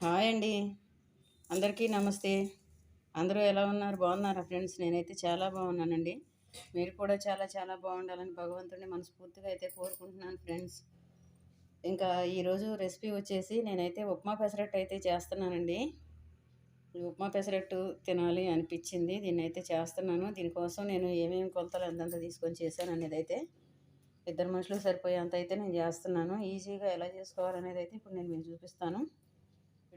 Hi అండి. అందరికీ నమస్తే. అందరూ ఎలా ఉన్నారు? బాగున్నారా ఫ్రెండ్స్? నేనైతే చాలా బాగున్నానండి. మీరు కూడా చాలా చాలా బాగుండాలని భగవంతుడిని మనస్ఫూర్తిగా అయితే కోరుకుంటున్నాను ఫ్రెండ్స్. ఇంకా ఈరోజు రెసిపీ వచ్చేసి నేనైతే ఉప్మా పెసరట్టు అయితే చేస్తున్నానండి. ఈ ఉప్మా పెసరట్టు తినాలి అనిపించింది. దీన్నైతే చేస్తున్నాను. దీనికోసం నేను ఏమేమి కొలతలు ఎంతెంత తీసుకొని చేశాను అనేది అయితే ఇద్దరు మనుషులకు సరిపోయేంత అయితే నేను చేస్తున్నాను. ఈజీగా ఎలా చేసుకోవాలనేది అయితే ఇప్పుడు నేను మీకు చూపిస్తాను.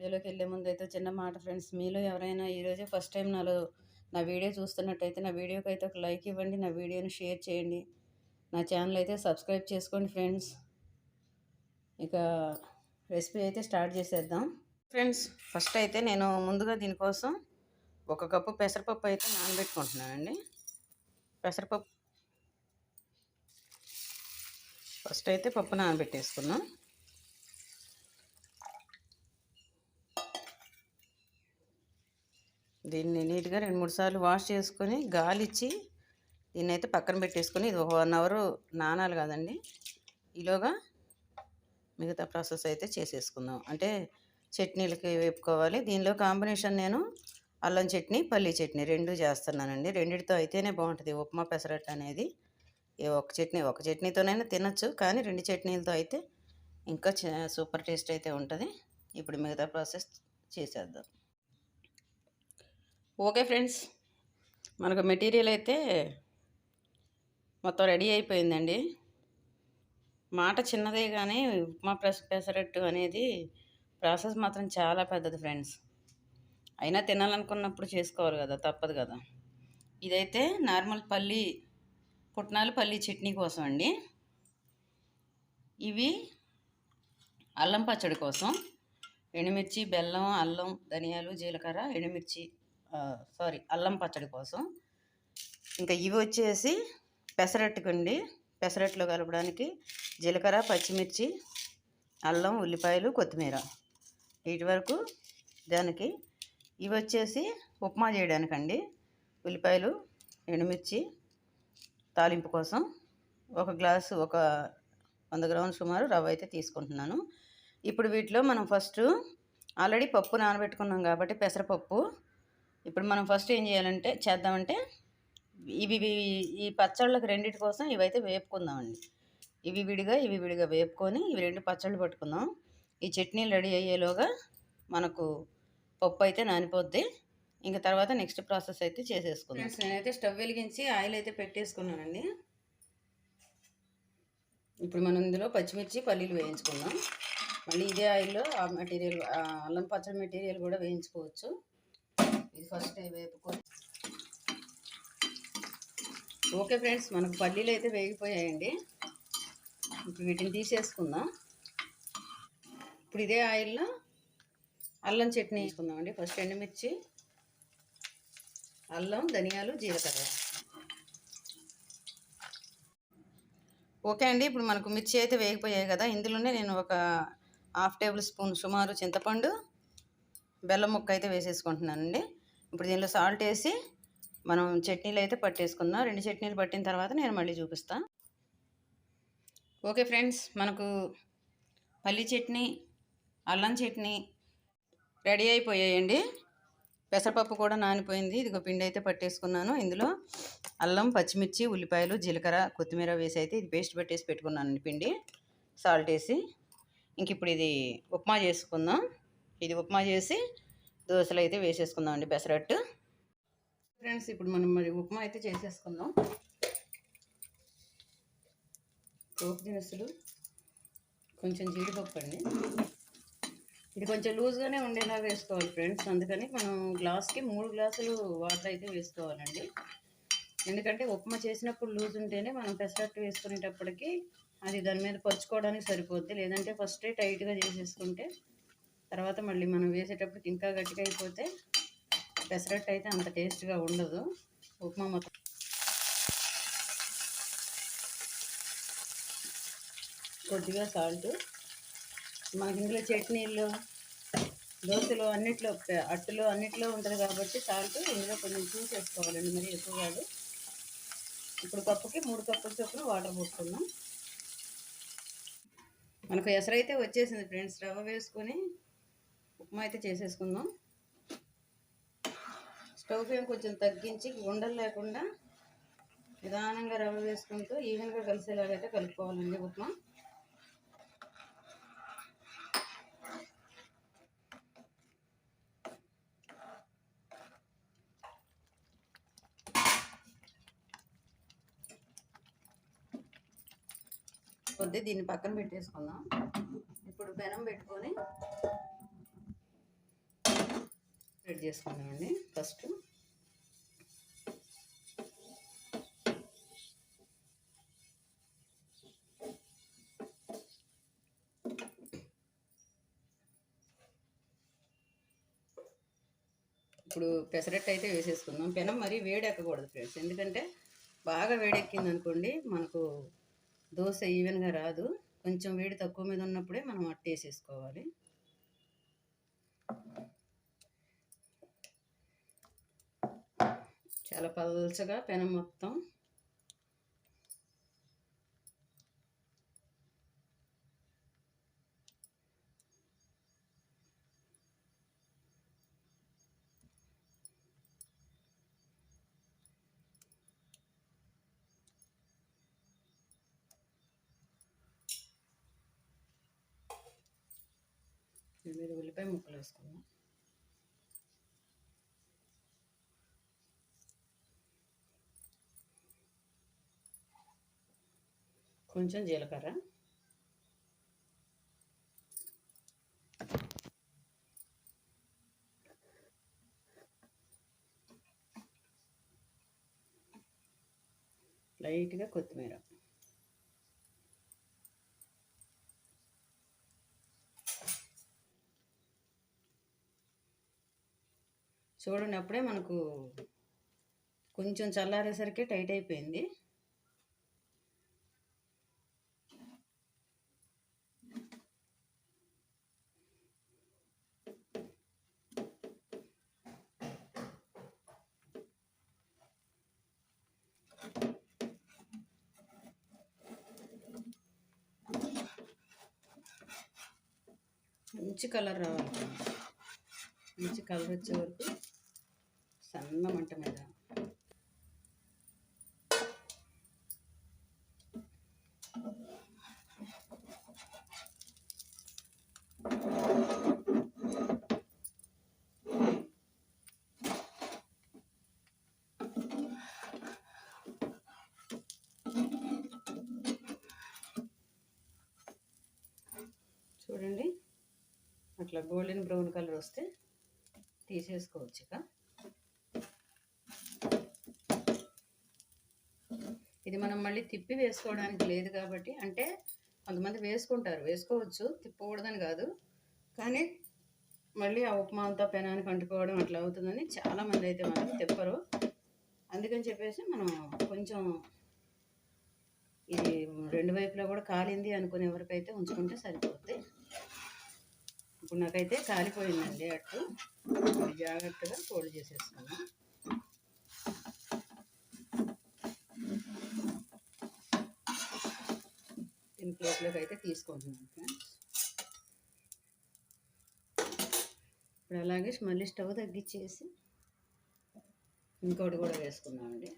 వీడియోలోకి వెళ్ళే ముందు అయితే చిన్న మాట ఫ్రెండ్స్, మీలో ఎవరైనా ఈరోజే ఫస్ట్ టైం నా వీడియో చూస్తున్నట్టయితే నా వీడియోకి అయితే ఒక లైక్ ఇవ్వండి, నా వీడియోని షేర్ చేయండి, నా ఛానల్ అయితే సబ్స్క్రైబ్ చేసుకోండి ఫ్రెండ్స్. ఇక రెసిపీ అయితే స్టార్ట్ చేసేద్దాం ఫ్రెండ్స్. ఫస్ట్ అయితే నేను ముందుగా దీనికోసం 1 కప్పు పెసరపప్పు అయితే నానబెట్టుకుంటున్నానండి. పెసరపప్పు ఫస్ట్ అయితే పప్పు నానబెట్టేసుకున్నాం. దీన్ని నీట్గా 2-3 సార్లు వాష్ చేసుకొని గాలిచ్చి దీన్ని అయితే పక్కన పెట్టేసుకొని ఇది ఒక 1 అవర్ నానాలి కదండి. ఈలోగా మిగతా ప్రాసెస్ అయితే చేసేసుకుందాం. అంటే చట్నీలకి వేపుకోవాలి. దీనిలో కాంబినేషన్ నేను అల్లం చట్నీ, పల్లీ చట్నీ 2 చేస్తున్నానండి. రెండిటితో అయితేనే బాగుంటుంది ఉప్మా పెసరట్టు అనేది. ఒక చట్నీతోనైనా తినచ్చు, కానీ 2 చట్నీలతో అయితే ఇంకా సూపర్ టేస్ట్ అయితే ఉంటుంది. ఇప్పుడు మిగతా ప్రాసెస్ చేసేద్దాం. ఓకే ఫ్రెండ్స్, మనకు మెటీరియల్ అయితే మొత్తం రెడీ అయిపోయిందండి. మాట చిన్నదే కానీ ఉప్మా పెసరట్టు అనేది ప్రాసెస్ మాత్రం చాలా పెద్దది ఫ్రెండ్స్. అయినా తినాలనుకున్నప్పుడు చేసుకోవాలి కదా, తప్పదు కదా. ఇదైతే నార్మల్ పుట్నాలు పల్లి చట్నీ కోసం అండి. ఇవి అల్లం పచ్చడి కోసం ఎండుమిర్చి, బెల్లం, అల్లం, ధనియాలు, జీలకర్ర, అల్లం పచ్చడి కోసం. ఇంకా ఇవి వచ్చేసి పెసరట్టుకండి. పెసరట్టులో కలపడానికి జీలకర్ర, పచ్చిమిర్చి, అల్లం, ఉల్లిపాయలు, కొత్తిమీర వీటి వరకు దానికి. ఇవి వచ్చేసి ఉప్మా చేయడానికండి. ఉల్లిపాయలు, ఎండుమిర్చి తాలింపు కోసం. ఒక 100 గ్రాములు సుమారు రవ్వ అయితే తీసుకుంటున్నాను. ఇప్పుడు వీటిలో మనం ఫస్ట్ ఆల్రెడీ పప్పు నానబెట్టుకున్నాం కాబట్టి పెసరపప్పు. ఇప్పుడు మనం ఫస్ట్ ఏం చేద్దామంటే ఈ పచ్చళ్ళకి రెండింటి కోసం ఇవైతే వేపుకుందామండి. ఇవి విడిగా వేపుకొని ఇవి 2 పచ్చళ్ళు పట్టుకుందాం. ఈ చట్నీలు రెడీ అయ్యేలోగా మనకు పప్పు అయితే నానిపోద్ది. ఇంకా తర్వాత నెక్స్ట్ ప్రాసెస్ అయితే చేసేసుకుందాం. నేనైతే స్టవ్ వెలిగించి ఆయిల్ అయితే పెట్టేసుకున్నానండి. ఇప్పుడు మనం ఇందులో పచ్చిమిర్చి, పల్లీలు వేయించుకుందాం. మళ్ళీ ఇదే ఆయిల్లో ఆ మెటీరియల్, అల్లం పచ్చడి మెటీరియల్ కూడా వేయించుకోవచ్చు. ఇది ఫస్ట్ వేపుకొని. ఓకే ఫ్రెండ్స్, మనకు పల్లీలు అయితే వేగిపోయాయండి. ఇప్పుడు వీటిని తీసేసుకుందాం. ఇప్పుడు ఇదే ఆయిల్లో అల్లం చట్నీ వేసుకుందామండి. ఫస్ట్ ఎండుమిర్చి, అల్లం, ధనియాలు, జీలకర్ర. ఓకే అండి, ఇప్పుడు మనకు మిర్చి అయితే వేగిపోయాయి కదా. ఇందులోనే నేను ఒక 1/2 టేబుల్ స్పూన్ సుమారు చింతపండు, బెల్లం ముక్క అయితే వేసేసుకుంటున్నానండి. ఇప్పుడు దీనిలో సాల్ట్ వేసి మనం చట్నీలు అయితే పట్టేసుకుందాం. 2 చట్నీలు పట్టిన తర్వాత నేను మళ్ళీ చూపిస్తాను. ఓకే ఫ్రెండ్స్, మనకు పల్లి చట్నీ, అల్లం చట్నీ రెడీ అయిపోయాయండి. పెసరపప్పు కూడా నానిపోయింది. ఇదిగో పిండి అయితే పట్టేసుకున్నాను. ఇందులో అల్లం, పచ్చిమిర్చి, ఉల్లిపాయలు, జీలకర్ర, కొత్తిమీర వేసి అయితే ఇది పేస్ట్ పెట్టేసి పెట్టుకున్నానండి పిండి, సాల్ట్ వేసి. ఇంక ఇప్పుడు ఇది ఉప్మా చేసుకుందాం. ఇది ఉప్మా చేసి దోశలు అయితే వేసేసుకుందాం అండి పెసరట్టు. ఫ్రెండ్స్, ఇప్పుడు మనం మరి ఉప్మా అయితే చేసేసుకుందాం. పోపు దినుసులు, కొంచెం జీడిపప్పు అండి. ఇది కొంచెం లూజ్గానే ఉండేలాగా వేసుకోవాలి ఫ్రెండ్స్. అందుకని మనం గ్లాస్కి 3 గ్లాసులు వాటర్ అయితే వేసుకోవాలండి. ఎందుకంటే ఉప్మా చేసినప్పుడు లూజ్ ఉంటేనే మనం పెసరట్టు వేసుకునేటప్పటికి అది దాని మీద పరుచుకోవడానికి సరిపోద్ది. లేదంటే ఫస్టే టైట్గా చేసేసుకుంటే తర్వాత మళ్ళీ మనం వేసేటప్పటికి ఇంకా గట్టిగా అయిపోతే పెసరట్టు అయితే అంత టేస్ట్గా ఉండదు. ఉప్మా మొత్తం కొద్దిగా సాల్ట్. మనకి ఇందులో చట్నీల్లో, దోశలో అన్నిట్లో, అట్టులో అన్నిట్లో ఉంటుంది కాబట్టి సాల్ట్ ఇందులో కొంచెం చూసేసుకోవాలండి, మరి ఎక్కువ కాదు. ఇప్పుడు కప్పుకి 3 కప్పుల చొప్పున వాటర్ పోసుకుందాం. మనకు ఎసరైతే వచ్చేసింది ఫ్రెండ్స్. రవ్వ వేసుకొని ఉప్మా అయితే చేసేసుకుందాం. స్టవ్ ఫ్లేమ్ కొంచెం తగ్గించి ఉండలు లేకుండా నిదానంగా రవ్వ వేసుకుంటూ ఈవెన్గా కలిసేలాగైతే కలుపుకోవాలండి ఉప్మా. కొద్ది దీన్ని పక్కన పెట్టేసుకుందాం. ఇప్పుడు పెనం పెట్టుకొని రెడీ చేసుకుందామండి. ఫస్ట్ ఇప్పుడు పెసరట్టు అయితే వేసేసుకుందాం. పెనం మరీ వేడెక్కకూడదు ఫ్రెండ్స్, ఎందుకంటే బాగా వేడెక్కింది అనుకోండి మనకు దోశ ఈవెన్గా రాదు. కొంచెం వేడి తక్కువ మీద ఉన్నప్పుడే మనం అట్టు వేసేసుకోవాలి. చాలా పల్చగా పెనం మొత్తం మీద ఉల్లిపాయ ముక్కలు వేసుకుందాం. కొంచెం జీలకర్ర, లైట్గా కొత్తిమీర, చూడండి అప్పుడే మనకు కొంచెం చల్లారేసరికి టైట్ అయిపోయింది. మంచి కలర్ రావాలి, మంచి కలర్ వచ్చే వరకు సన్న మంట మీద చూడండి. అట్లా గోల్డెన్ బ్రౌన్ కలర్ వస్తే తీసేసుకోవచ్చు. ఇక ఇది మనం మళ్ళీ తిప్పి వేసుకోవడానికి లేదు కాబట్టి, అంటే కొంతమంది వేసుకుంటారు, వేసుకోవచ్చు, తిప్పకూడదని కాదు, కానీ మళ్ళీ ఆ ఉప్మా అంతా పెనానికి అంటుకోవడం అట్లా అవుతుందని చాలామంది అయితే మనం తిప్పరు. అందుకని చెప్పేసి మనం కొంచెం ఇది రెండు వైపులా కూడా కాలింది అనుకునే వరకైతే ఉంచుకుంటే సరిపోద్ది. ఇప్పుడు నాకైతే కాలిపోయిందండి అట్టు, జాగ్రత్తగా ఫోల్డ్ చేసేసుకున్నాను. దీని ప్లేట్లోకి అయితే తీసుకుంటున్నాను ఫ్రెండ్స్. ఇప్పుడు అలాగే మళ్ళీ స్టవ్ తగ్గించేసి ఇంకోటి కూడా వేసుకున్నామండి.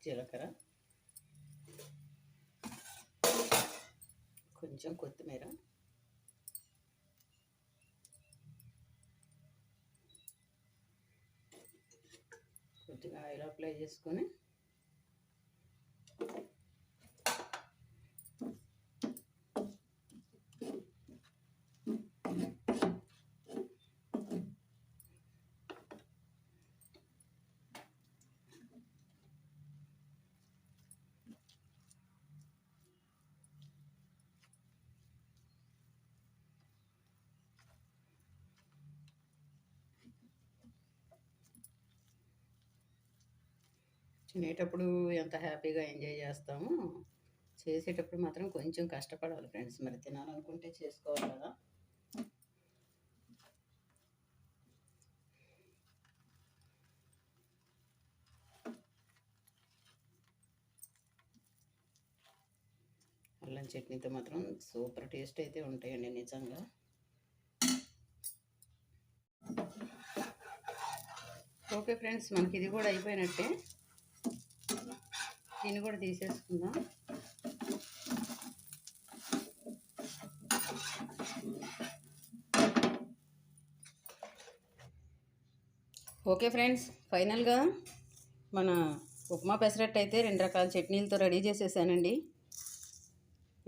జీలకర్ర, కొంచెం కొత్తిమీర, కొద్దిగా ఆయిల్ అప్లై చేసుకొని తినేటప్పుడు ఎంత హ్యాపీగా ఎంజాయ్ చేస్తామో చేసేటప్పుడు మాత్రం కొంచెం కష్టపడాలి ఫ్రెండ్స్. మరి తినాలనుకుంటే చేసుకోవాలి కదా. అల్లం చట్నీతో మాత్రం సూపర్ టేస్ట్ అయితే ఉంటాయండి నిజంగా. ఓకే ఫ్రెండ్స్, మనకి ఇది కూడా అయిపోయినట్టే. దీన్ని కూడా తీసేసుకుందాం. ఓకే ఫ్రెండ్స్, ఫైనల్గా మన ఉప్మా పెసరట్టు అయితే 2 రకాల చట్నీలతో రెడీ చేసేసానండి.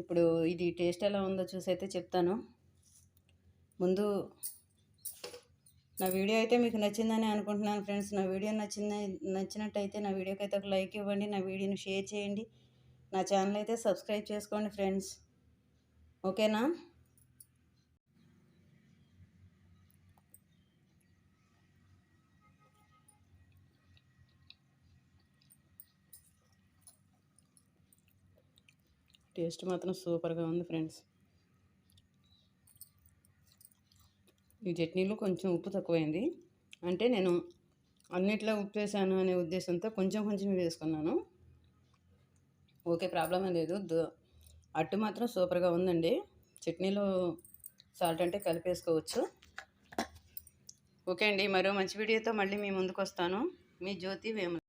ఇప్పుడు ఇది టేస్ట్ ఎలా ఉందో చూసి అయితే చెప్తాను. ముందు నా వీడియో అయితే మీకు నచ్చిందని అనుకుంటున్నాను ఫ్రెండ్స్. నా వీడియో నచ్చినట్టయితే నా వీడియోకి అయితే ఒక లైక్ ఇవ్వండి, నా వీడియోని షేర్ చేయండి, నా ఛానల్ అయితే సబ్స్క్రైబ్ చేసుకోండి ఫ్రెండ్స్. ఓకేనా? టేస్ట్ మాత్రం సూపర్గా ఉంది ఫ్రెండ్స్. ఈ చట్నీలో కొంచెం ఉప్పు తక్కువైంది, అంటే నేను అన్నిట్లో ఉప్పు వేసాను అనే ఉద్దేశంతో కొంచెం వేసుకున్నాను. ఓకే, ప్రాబ్లం లేదు. అట్టు మాత్రం సూపర్గా ఉందండి. చట్నీలో సాల్ట్ అంటే కలిపేసుకోవచ్చు. ఓకే అండి, మరో మంచి వీడియోతో మళ్ళీ మీ ముందుకు వస్తాను. మీ జ్యోతి వేమ.